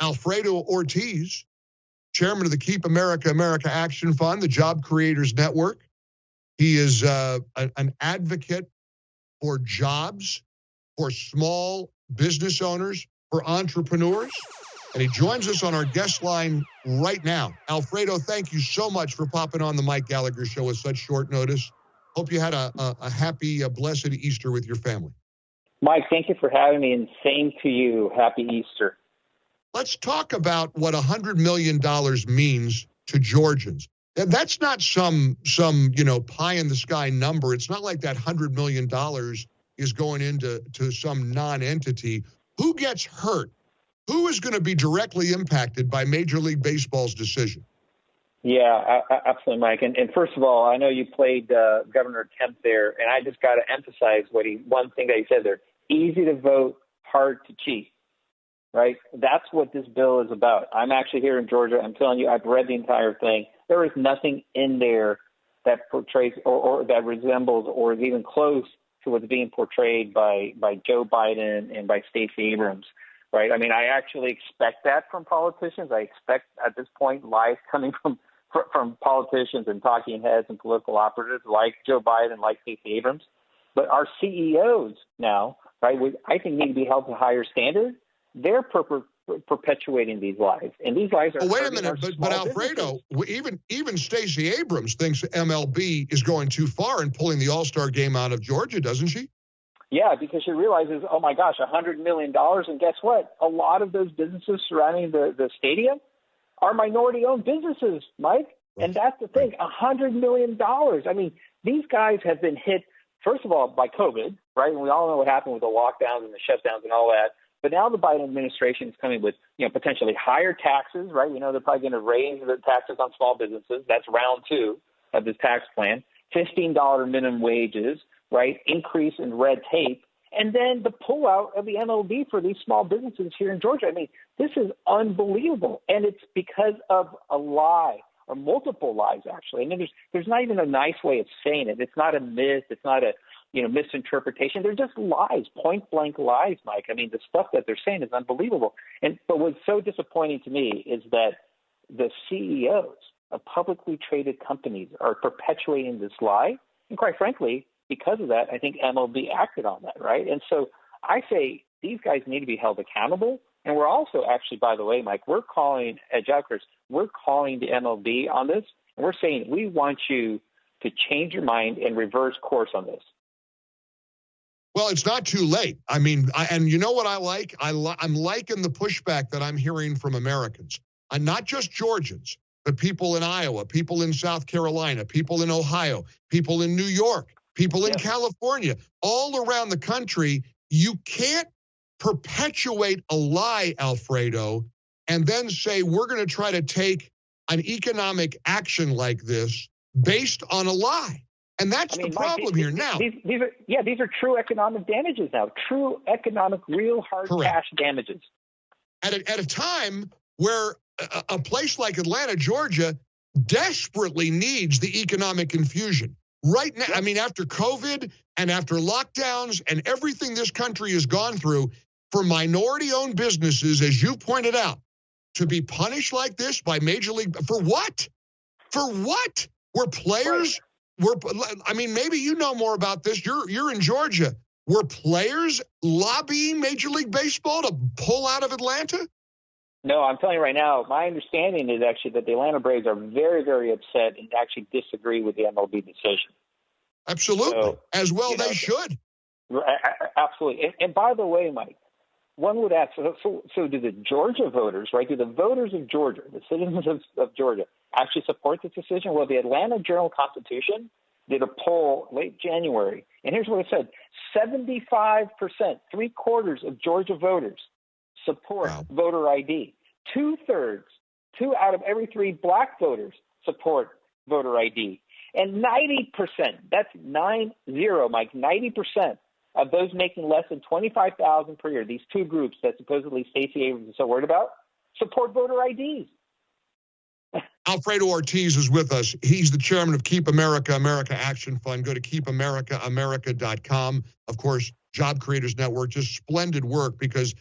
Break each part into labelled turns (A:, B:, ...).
A: Alfredo Ortiz, chairman of the Keep America, America Action Fund, the Job Creators Network. He is an advocate for jobs, for small business owners, for entrepreneurs. And he joins us on our guest line right now. Alfredo, thank you so much for popping on the Mike Gallagher Show with such short notice. Hope you had a happy, blessed Easter with your family.
B: Mike, thank you for having me, and same to you. Happy Easter.
A: Let's talk about what $100 million means to Georgians. And that's not some pie-in-the-sky number. It's not like that $100 million is going into some non-entity. Who gets hurt? Who is going to be directly impacted by Major League Baseball's decision?
B: Yeah, absolutely, Mike. And first of all, I know you played Governor Kemp there, and I just got to emphasize one thing that he said there. Easy to vote, hard to cheat, right? That's what this bill is about. I'm actually here in Georgia. I'm telling you, I've read the entire thing. There is nothing in there that portrays or that resembles or is even close to what's being portrayed by Joe Biden and by Stacey Abrams, right? I mean, I actually expect that from politicians. I expect at this point lies coming from politicians and talking heads and political operatives like Joe Biden, like Stacey Abrams. But our CEOs now, right, I think need to be held to a higher standard. They're perpetuating these lies, and these lies are.
A: Wait a minute, but Alfredo, even Stacey Abrams thinks MLB is going too far in pulling the All-Star game out of Georgia, doesn't she?
B: Yeah, because she realizes, oh my gosh, $100 million, and guess what? A lot of those businesses surrounding the stadium are minority-owned businesses, Mike. And that's the thing, $100 million. I mean, these guys have been hit, first of all, by COVID, right? And we all know what happened with the lockdowns and the shutdowns and all that. But now the Biden administration is coming with, potentially higher taxes, right? We know they're probably going to raise the taxes on small businesses. That's round two of this tax plan. $15 minimum wages, right? Increase in red tape. And then the pullout of the MLB for these small businesses here in Georgia. I mean, this is unbelievable. And it's because of a lie, or multiple lies, actually. And there's not even a nice way of saying it. It's not a myth. It's not a misinterpretation. They're just lies, point-blank lies, Mike. I mean, the stuff that they're saying is unbelievable. But what's so disappointing to me is that the CEOs of publicly traded companies are perpetuating this lie. And quite frankly, because of that, I think MLB acted on that, right? And so I say these guys need to be held accountable. And we're also actually, by the way, Mike, we're calling, at Jobkers, we're calling the MLB on this. And we're saying we want you to change your mind and reverse course on this.
A: Well, it's not too late. I mean, and you know what I like? I'm liking the pushback that I'm hearing from Americans. And not just Georgians, but people in Iowa, people in South Carolina, people in Ohio, people in New York, people in California, all around the country. You can't perpetuate a lie, Alfredo, and then say we're going to try to take an economic action like this based on a lie. And that's the problem here now.
B: These are true economic damages now, true economic, real hard cash damages.
A: At a time where a place like Atlanta, Georgia, desperately needs the economic infusion. Right now, I mean, after COVID and after lockdowns and everything this country has gone through, for minority-owned businesses, as you pointed out, to be punished like this by Major League, for what? For what? Were players... maybe you know more about this. You're in Georgia. Were players lobbying Major League Baseball to pull out of Atlanta?
B: No, I'm telling you right now, my understanding is actually that the Atlanta Braves are very, very upset and actually disagree with the MLB decision.
A: Absolutely. So, as well they should.
B: Absolutely. And by the way, Mike, one would ask, so do the Georgia voters, right, do the voters of Georgia, the citizens of Georgia, actually support this decision? Well, the Atlanta Journal-Constitution did a poll late January, and here's what it said. 75%, three-quarters of Georgia voters support voter ID. Two-thirds, 2 out of every 3 black voters support voter ID. And 90%, that's 90, Mike, 90% of those making less than $25,000 per year, these two groups that supposedly Stacey Abrams is so worried about, support voter IDs.
A: Alfredo Ortiz is with us. He's the chairman of Keep America, America Action Fund. Go to keepamericaamerica.com. Of course, Job Creators Network, just splendid work, because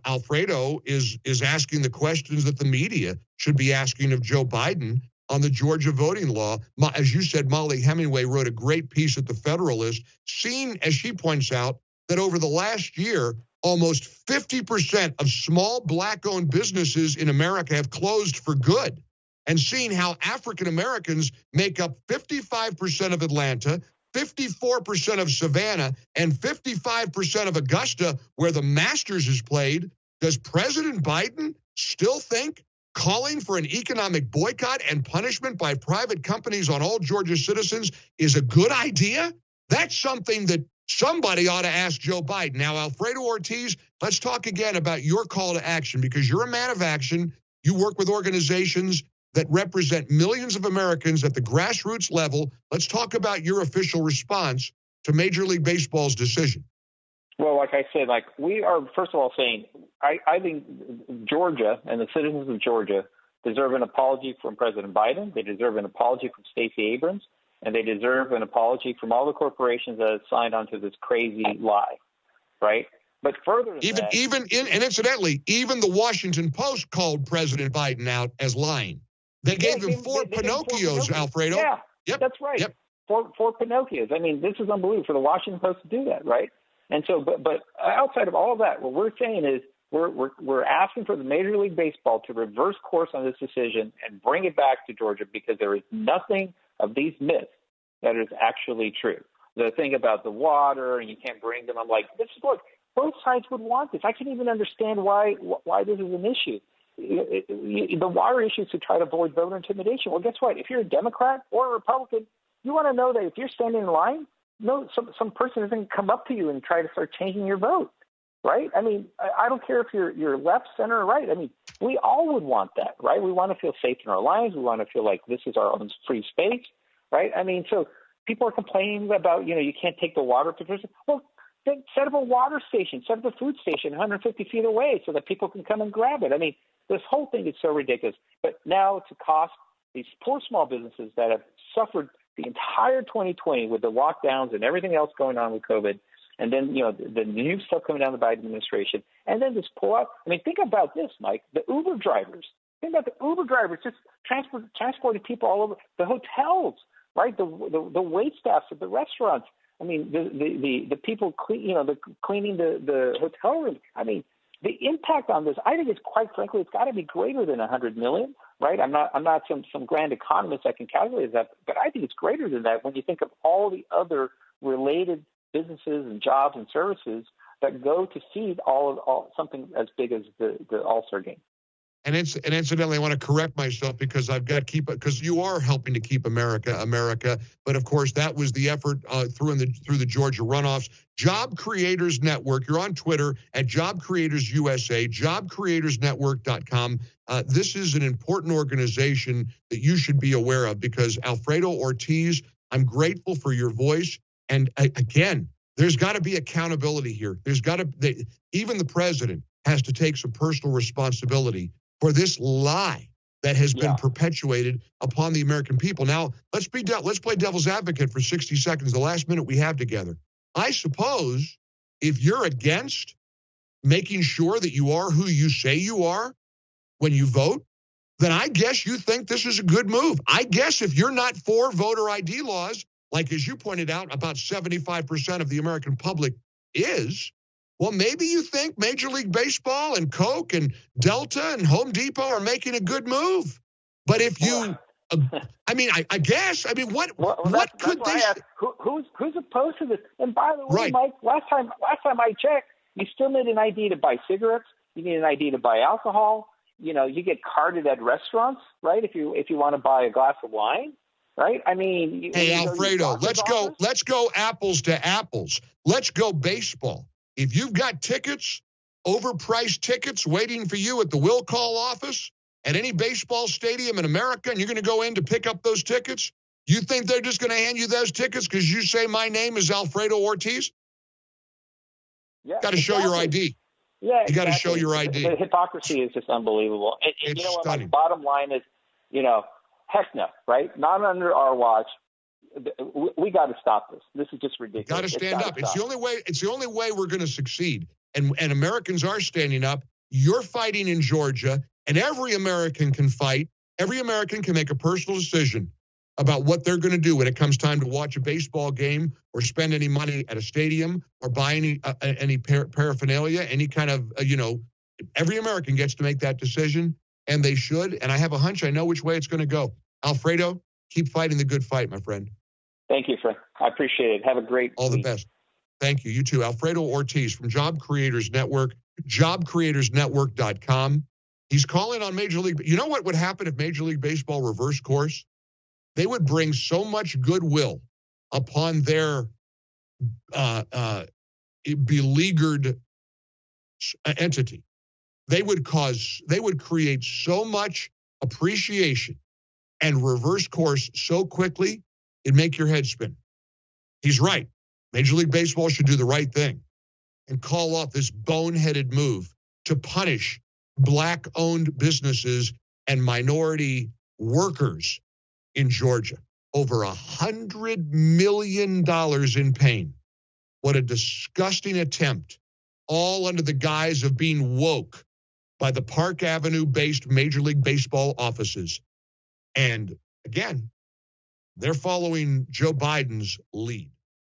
A: Alfredo is asking the questions that the media should be asking of Joe Biden on the Georgia voting law. As you said, Molly Hemingway wrote a great piece at the Federalist, seeing, as she points out, that over the last year, almost 50% of small Black-owned businesses in America have closed for good, and seeing how African Americans make up 55% of Atlanta, 54% of Savannah, and 55% of Augusta, where the Masters is played. Does President Biden still think calling for an economic boycott and punishment by private companies on all Georgia citizens is a good idea? That's something that somebody ought to ask Joe Biden. Now, Alfredo Ortiz, let's talk again about your call to action, because you're a man of action. You work with organizations that represent millions of Americans at the grassroots level. Let's talk about your official response to Major League Baseball's decision.
B: Well, like I said, we are, first of all, saying I think Georgia and the citizens of Georgia deserve an apology from President Biden. They deserve an apology from Stacey Abrams, and they deserve an apology from all the corporations that have signed onto this crazy lie, right? But further than that,
A: and incidentally, even the Washington Post called President Biden out as lying. They gave him four Pinocchios, Alfredo.
B: Yeah,
A: yep.
B: That's right. Yep. Four Pinocchios. I mean, this is unbelievable for the Washington Post to do that, right? And so, but outside of all of that, what we're saying is we're asking for the Major League Baseball to reverse course on this decision and bring it back to Georgia, because there is nothing of these myths that is actually true. The thing about the water and you can't bring them, I'm like, look, both sides would want this. I can't even understand why this is an issue. The water issue is to try to avoid voter intimidation. Well, guess what? If you're a Democrat or a Republican, you want to know that if you're standing in line, some person isn't come up to you and try to start changing your vote, right? I mean, I don't care if you're left, center, or right. I mean, we all would want that, right? We want to feel safe in our lives. We want to feel like this is our own free space, right? I mean, so people are complaining about, you can't take the water to. Well, then set up a water station, set up a food station 150 feet away so that people can come and grab it. I mean, this whole thing is so ridiculous. But now to cost these poor small businesses that have suffered the entire 2020 with the lockdowns and everything else going on with COVID, and then, the new stuff coming down the Biden administration, and then this pull out. I mean, think about this, Mike. The Uber drivers. Think about the Uber drivers just transporting people all over the hotels, right? The wait staffs at the restaurants. I mean, the people cleaning the hotel room. I mean, the impact on this, I think, is quite frankly, it's got to be greater than 100 million, right? I'm not some grand economist that can calculate that, but I think it's greater than that when you think of all the other related businesses and jobs and services that go to feed all something as big as the All-Star game.
A: And incidentally, I want to correct myself because because you are helping to keep America. But of course, that was the effort through the Georgia runoffs. Job Creators Network. You're on Twitter at Job Creators USA. JobCreatorsNetwork.com. This is an important organization that you should be aware of, because Alfredo Ortiz, I'm grateful for your voice. And again, there's got to be accountability here. Even the president has to take some personal responsibility for this lie that has been perpetuated upon the American people. Now, let's play devil's advocate for 60 seconds, the last minute we have together. I suppose if you're against making sure that you are who you say you are when you vote, then I guess you think this is a good move. I guess if you're not for voter ID laws, like as you pointed out, about 75% of the American public is, well, maybe you think Major League Baseball and Coke and Delta and Home Depot are making a good move. But if you, I guess, what could they say?
B: Who's opposed to this? And by the way, Mike, last time I checked, you still need an ID to buy cigarettes. You need an ID to buy alcohol. You get carded at restaurants, right? If you want to buy a glass of wine. Right? I mean,
A: hey, Alfredo, let's go apples to apples. Let's go baseball. If you've got tickets, overpriced tickets waiting for you at the will call office at any baseball stadium in America, and you're going to go in to pick up those tickets, you think they're just going to hand you those tickets because you say my name is Alfredo Ortiz?
B: Yeah,
A: got to show your ID.
B: Yeah,
A: you got to show your ID.
B: The hypocrisy is just unbelievable. And
A: it's
B: you know what?
A: stunning.
B: My bottom line is, heck no, right? Not under our watch. We got to stop this. This is just ridiculous.
A: Got to stand up. It's the only way we're going to succeed. and Americans are standing up. You're fighting in Georgia, and every American can fight. Every American can make a personal decision about what they're going to do when it comes time to watch a baseball game or spend any money at a stadium or buy any paraphernalia, any kind of, every American gets to make that decision, and they should. And I have a hunch I know which way it's going to go. Alfredo, keep fighting the good fight, my friend.
B: Thank you, Frank. I appreciate it. Have a great
A: All
B: week.
A: the best. Thank you. You too. Alfredo Ortiz from Job Creators Network, jobcreatorsnetwork.com. He's calling on Major League. You know what would happen if Major League Baseball reversed course? They would bring so much goodwill upon their beleaguered entity. They would create so much appreciation and reverse course so quickly, it'd make your head spin. He's right. Major League Baseball should do the right thing and call off this boneheaded move to punish Black-owned businesses and minority workers in Georgia. Over $100 million in pain. What a disgusting attempt, all under the guise of being woke by the Park Avenue-based Major League Baseball offices. And again, they're following Joe Biden's lead.